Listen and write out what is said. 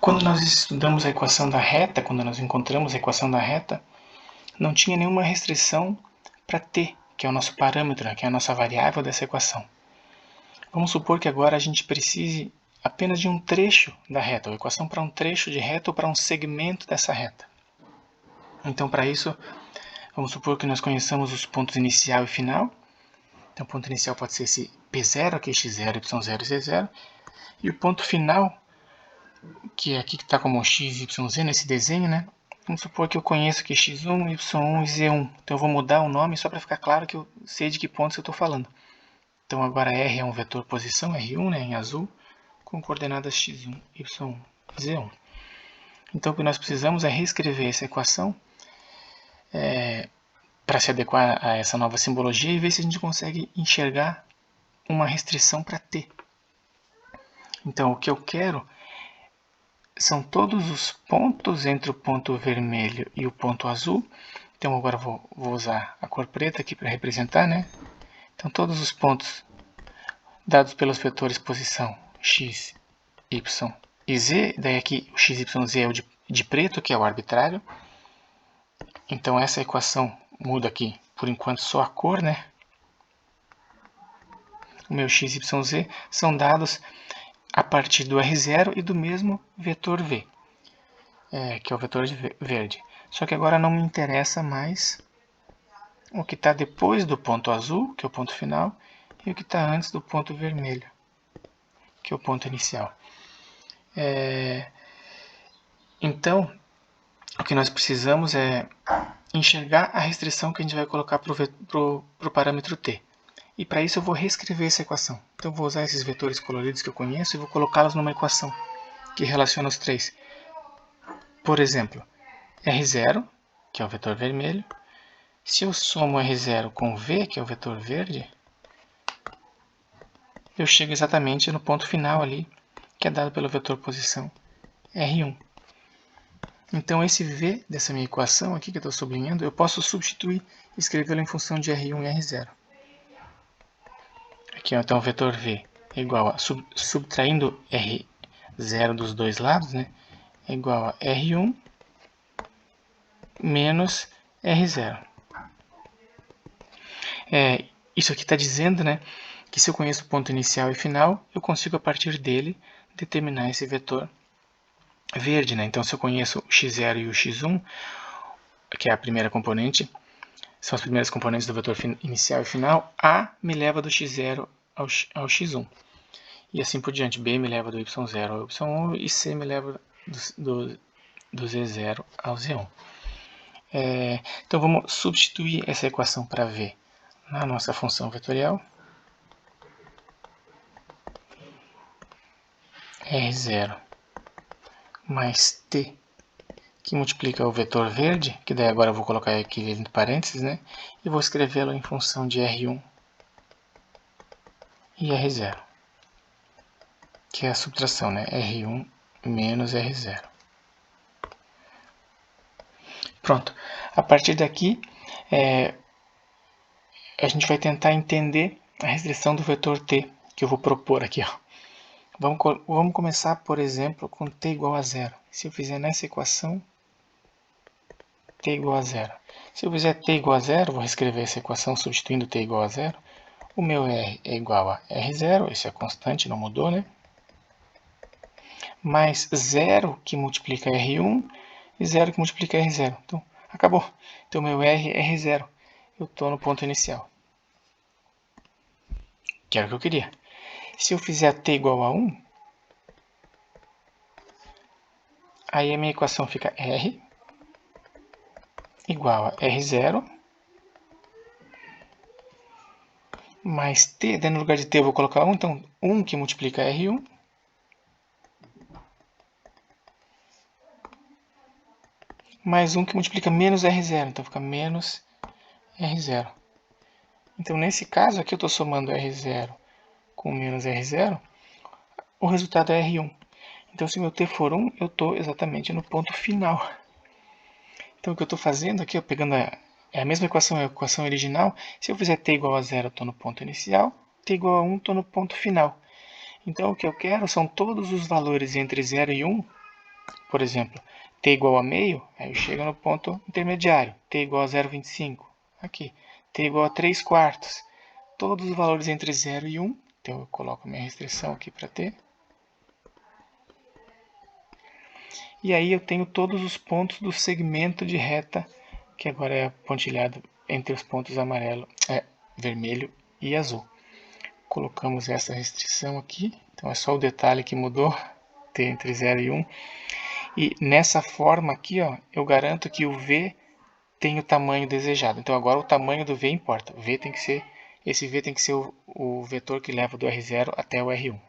Quando nós estudamos a equação da reta, quando nós encontramos a equação da reta, não tinha nenhuma restrição para t, que é o nosso parâmetro, que é a nossa variável dessa equação. Vamos supor que agora a gente precise apenas de um trecho da reta, ou equação para um trecho de reta ou para um segmento dessa reta. Então, para isso, vamos supor que nós conheçamos os pontos inicial e final. Então, o ponto inicial pode ser esse P0, aqui x0, y0 e z0. E o ponto final, que é aqui que está como x, y, z nesse desenho, né? Vamos supor que eu conheço aqui x1, y1 e z1. Então eu vou mudar o nome só para ficar claro que eu sei de que pontos eu estou falando. Então agora R é um vetor posição, R1, né, em azul, com coordenadas x1, y1 e z1. Então o que nós precisamos é reescrever essa equação para se adequar a essa nova simbologia e ver se a gente consegue enxergar uma restrição para t. Então o que eu quero são todos os pontos entre o ponto vermelho e o ponto azul. Então agora vou usar a cor preta aqui para representar, né? Então todos os pontos dados pelos vetores posição x, y e z, daí aqui o x, y, z é o de preto, que é o arbitrário. Então essa equação muda aqui, por enquanto, só a cor, né? O meu x, y, z são dados a partir do R0 e do mesmo vetor v, que é o vetor verde. Só que agora não me interessa mais o que está depois do ponto azul, que é o ponto final, e o que está antes do ponto vermelho, que é o ponto inicial. Então, o que nós precisamos é enxergar a restrição que a gente vai colocar para o parâmetro t. E para isso eu vou reescrever essa equação. Então eu vou usar esses vetores coloridos que eu conheço e vou colocá-los numa equação que relaciona os três. Por exemplo, R0, que é o vetor vermelho. Se eu somo R0 com V, que é o vetor verde, eu chego exatamente no ponto final ali, que é dado pelo vetor posição R1. Então esse V dessa minha equação aqui que eu estou sublinhando, eu posso substituir e escrevê-lo em função de R1 e R0. Aqui então o vetor V é igual a, subtraindo R0 dos dois lados, né, é igual a R1 menos R0. Isso aqui está dizendo, né, que se eu conheço o ponto inicial e final, eu consigo a partir dele determinar esse vetor verde, né? Então se eu conheço o x0 e o x1, que é a primeira componente, são as primeiras componentes do vetor inicial e final, A me leva do x0 ao x1. E assim por diante, B me leva do y0 ao y1 e C me leva do z0 ao z1. Então vamos substituir essa equação para V na nossa função vetorial. R0 mais T, que multiplica o vetor verde, que daí agora eu vou colocar aqui entre parênteses, né? E vou escrevê-lo em função de R1 e R0, que é a subtração, né? R1 menos R0. Pronto. A partir daqui, a gente vai tentar entender a restrição do vetor t, que eu vou propor aqui. Ó. Vamos começar, por exemplo, com t igual a zero. Se eu fizer nessa equação, t igual a zero. Se eu fizer t igual a zero, vou reescrever essa equação substituindo t igual a zero. O meu r é igual a r0, isso é constante, não mudou, né? Mais 0 que multiplica R1 e 0 que multiplica R0. Então, acabou. Então, meu R é R0. Eu estou no ponto inicial. Que era o que eu queria. Se eu fizer t igual a 1, aí a minha equação fica R igual a R0 mais t, daí no lugar de t eu vou colocar 1, então 1 que multiplica R1 mais 1 que multiplica menos R0, então fica menos R0. Então nesse caso aqui eu estou somando R0 com menos R0, o resultado é R1. Então se meu t for 1, eu estou exatamente no ponto final. Então o que eu estou fazendo aqui, pegando a mesma equação, a equação original, se eu fizer t igual a 0, eu estou no ponto inicial, t igual a 1, estou no ponto final. Então o que eu quero são todos os valores entre 0 e 1 Por exemplo, t igual a meio, aí eu chego no ponto intermediário. T igual a 0,25. Aqui. T igual a 3 quartos. Todos os valores entre 0 e 1. Então eu coloco minha restrição aqui para t. E aí eu tenho todos os pontos do segmento de reta, que agora é pontilhado entre os pontos vermelho e azul. Colocamos essa restrição aqui, então é só o detalhe que mudou, t entre 0 e 1. E nessa forma aqui, ó, eu garanto que o v tem o tamanho desejado. Então agora o tamanho do v importa. Esse v tem que ser o vetor que leva do R0 até o R1.